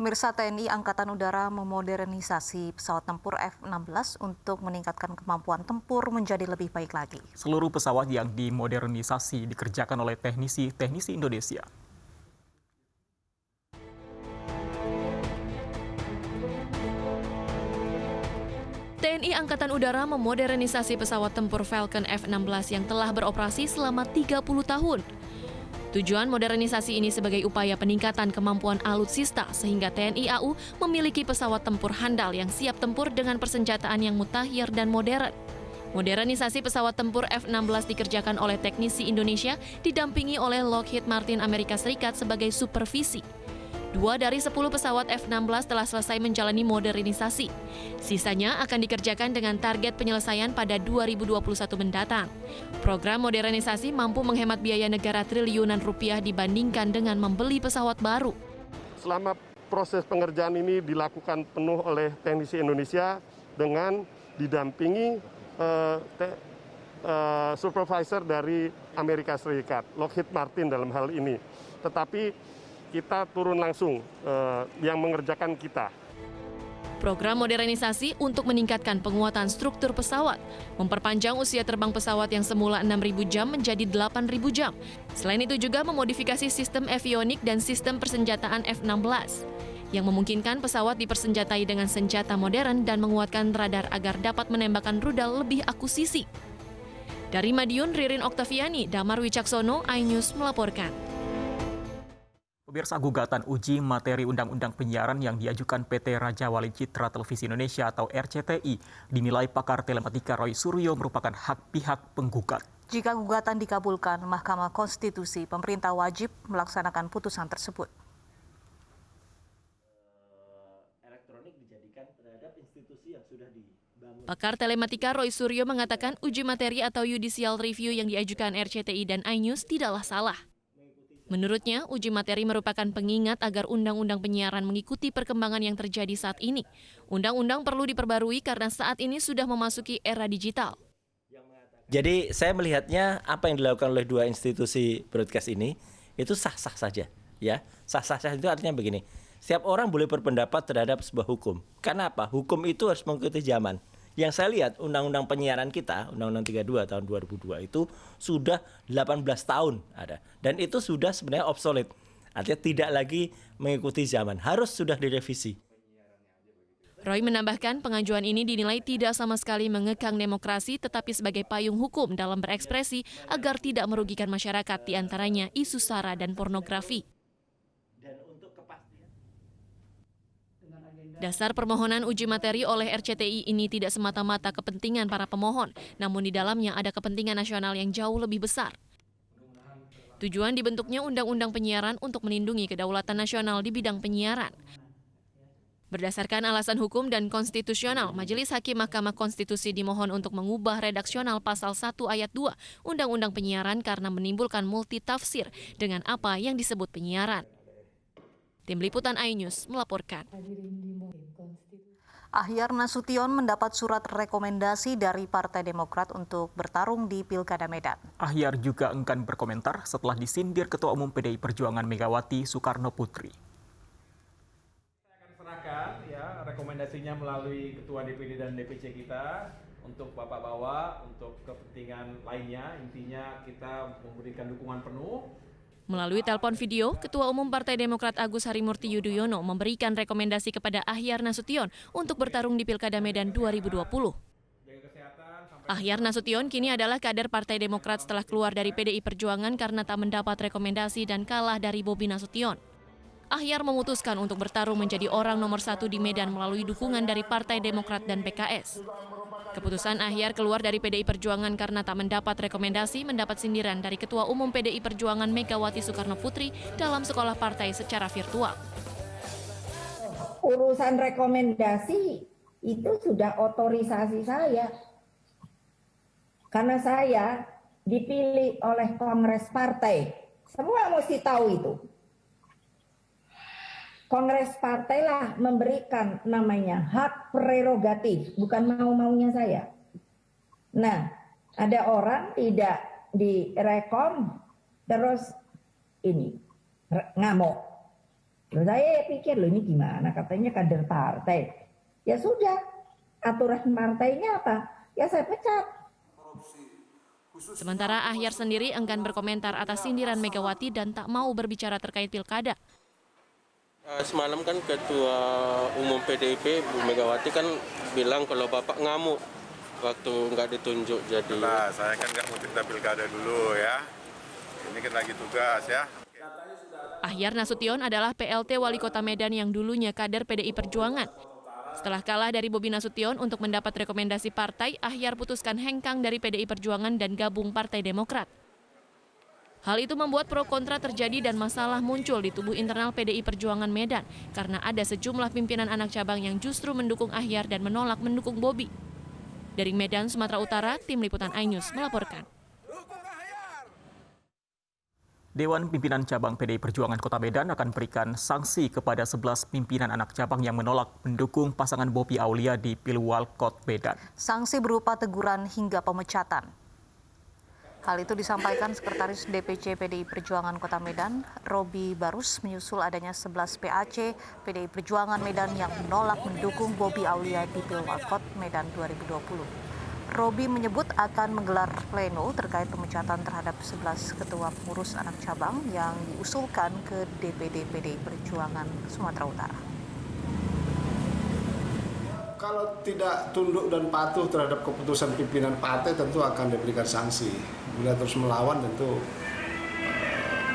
Pemirsa, TNI Angkatan Udara memodernisasi pesawat tempur F-16 untuk meningkatkan kemampuan tempur menjadi lebih baik lagi. Seluruh pesawat yang dimodernisasi dikerjakan oleh teknisi Indonesia. TNI Angkatan Udara memodernisasi pesawat tempur Falcon F-16 yang telah beroperasi selama 30 tahun. Tujuan modernisasi ini sebagai upaya peningkatan kemampuan alutsista sehingga TNI AU memiliki pesawat tempur handal yang siap tempur dengan persenjataan yang mutakhir dan modern. Modernisasi pesawat tempur F-16 dikerjakan oleh teknisi Indonesia didampingi oleh Lockheed Martin Amerika Serikat sebagai supervisi. 2 dari 10 pesawat F-16 telah selesai menjalani modernisasi. Sisanya akan dikerjakan dengan target penyelesaian pada 2021 mendatang. Program modernisasi mampu menghemat biaya negara triliunan rupiah dibandingkan dengan membeli pesawat baru. Selama proses pengerjaan ini dilakukan penuh oleh teknisi Indonesia dengan didampingi supervisor dari Amerika Serikat, Lockheed Martin dalam hal ini. Tetapi kita turun langsung yang mengerjakan kita. Program modernisasi untuk meningkatkan penguatan struktur pesawat, memperpanjang usia terbang pesawat yang semula 6.000 jam menjadi 8.000 jam. Selain itu juga memodifikasi sistem avionik dan sistem persenjataan F-16, yang memungkinkan pesawat dipersenjatai dengan senjata modern dan menguatkan radar agar dapat menembakkan rudal lebih akusisi. Dari Madiun, Ririn Oktaviani, Damar Wicaksono, iNews melaporkan. Pemirsa, gugatan uji materi Undang-Undang Penyiaran yang diajukan PT Raja Wali Citra Televisi Indonesia atau RCTI dinilai pakar telematika Roy Suryo merupakan hak pihak penggugat. Jika gugatan dikabulkan, Mahkamah Konstitusi, pemerintah wajib melaksanakan putusan tersebut. Pakar telematika Roy Suryo mengatakan uji materi atau judicial review yang diajukan RCTI dan iNews tidaklah salah. Menurutnya, uji materi merupakan pengingat agar Undang-Undang Penyiaran mengikuti perkembangan yang terjadi saat ini. Undang-undang perlu diperbarui karena saat ini sudah memasuki era digital. Jadi saya melihatnya apa yang dilakukan oleh dua institusi broadcast ini itu sah-sah saja, ya. Sah-sah saja itu artinya begini. Setiap orang boleh berpendapat terhadap sebuah hukum. Karena apa? Hukum itu harus mengikuti zaman. Yang saya lihat Undang-Undang Penyiaran kita, Undang-Undang 32 tahun 2002 itu sudah 18 tahun ada. Dan itu sudah sebenarnya obsolete. Artinya tidak lagi mengikuti zaman, harus sudah direvisi. Roy menambahkan pengajuan ini dinilai tidak sama sekali mengekang demokrasi tetapi sebagai payung hukum dalam berekspresi agar tidak merugikan masyarakat, diantaranya isu SARA dan pornografi. Dasar permohonan uji materi oleh RCTI ini tidak semata-mata kepentingan para pemohon, namun di dalamnya ada kepentingan nasional yang jauh lebih besar. Tujuan dibentuknya Undang-Undang Penyiaran untuk melindungi kedaulatan nasional di bidang penyiaran. Berdasarkan alasan hukum dan konstitusional, Majelis Hakim Mahkamah Konstitusi dimohon untuk mengubah redaksional pasal 1 ayat 2 Undang-Undang Penyiaran karena menimbulkan multitafsir dengan apa yang disebut penyiaran. Tim Liputan iNews melaporkan. Ahyar Nasution mendapat surat rekomendasi dari Partai Demokrat untuk bertarung di Pilkada Medan. Ahyar juga enggan berkomentar setelah disindir Ketua Umum PDI Perjuangan Megawati Soekarno Putri. Saya akan serahkan ya rekomendasinya melalui Ketua DPD dan DPC kita untuk Bapak bawa untuk kepentingan lainnya. Intinya kita memberikan dukungan penuh. Melalui telepon video, Ketua Umum Partai Demokrat Agus Harimurti Yudhoyono memberikan rekomendasi kepada Ahyar Nasution untuk bertarung di Pilkada Medan 2020. Ahyar Nasution kini adalah kader Partai Demokrat setelah keluar dari PDI Perjuangan karena tak mendapat rekomendasi dan kalah dari Bobi Nasution. Ahyar memutuskan untuk bertarung menjadi orang nomor 1 di Medan melalui dukungan dari Partai Demokrat dan PKS. Keputusan Ahyar keluar dari PDI Perjuangan karena tak mendapat rekomendasi mendapat sindiran dari Ketua Umum PDI Perjuangan Megawati Soekarno Putri dalam sekolah partai secara virtual. Urusan rekomendasi itu sudah otorisasi saya. Karena saya dipilih oleh Kongres Partai. Semua mesti tahu itu. Kongres Partai lah memberikan namanya hak prerogatif, bukan mau-maunya saya. Nah, ada orang tidak direkom, terus ini, ngamuk. Loh, saya pikir loh ini gimana, katanya kader partai. Ya sudah, aturan partainya apa? Ya saya pecat. Sementara Ahyar sendiri enggan berkomentar atas sindiran Megawati dan tak mau berbicara terkait pilkada. Semalam kan Ketua Umum PDIP Bu Megawati kan bilang kalau Bapak ngamuk waktu nggak ditunjuk jadi. Nah, saya kan nggak mau cerita pilkada dulu ya. Ini kan lagi tugas ya. Ahyar Nasution adalah PLT Wali Kota Medan yang dulunya kader PDI Perjuangan. Setelah kalah dari Bobi Nasution untuk mendapat rekomendasi partai, Ahyar putuskan hengkang dari PDI Perjuangan dan gabung Partai Demokrat. Hal itu membuat pro kontra terjadi dan masalah muncul di tubuh internal PDI Perjuangan Medan karena ada sejumlah pimpinan anak cabang yang justru mendukung Ahyar dan menolak mendukung Bobi. Dari Medan, Sumatera Utara, Tim Liputan iNews melaporkan. Dewan Pimpinan Cabang PDI Perjuangan Kota Medan akan berikan sanksi kepada 11 pimpinan anak cabang yang menolak mendukung pasangan Bobi Aulia di Pilwalkot Medan. Sanksi berupa teguran hingga pemecatan. Hal itu disampaikan Sekretaris DPC PDI Perjuangan Kota Medan, Robi Barus, menyusul adanya 11 PAC PDI Perjuangan Medan yang menolak mendukung Bobi Aulia di Pilwalkot Medan 2020. Robi menyebut akan menggelar pleno terkait pemecatan terhadap 11 ketua pengurus anak cabang yang diusulkan ke DPD PDI Perjuangan Sumatera Utara. Kalau tidak tunduk dan patuh terhadap keputusan pimpinan partai tentu akan diberikan sanksi. Bila terus melawan tentu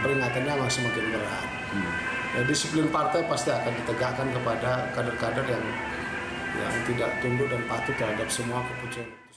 peringatannya masih semakin berat. Ya, disiplin partai pasti akan ditegakkan kepada kader-kader yang tidak tunduk dan patuh terhadap semua keputusan.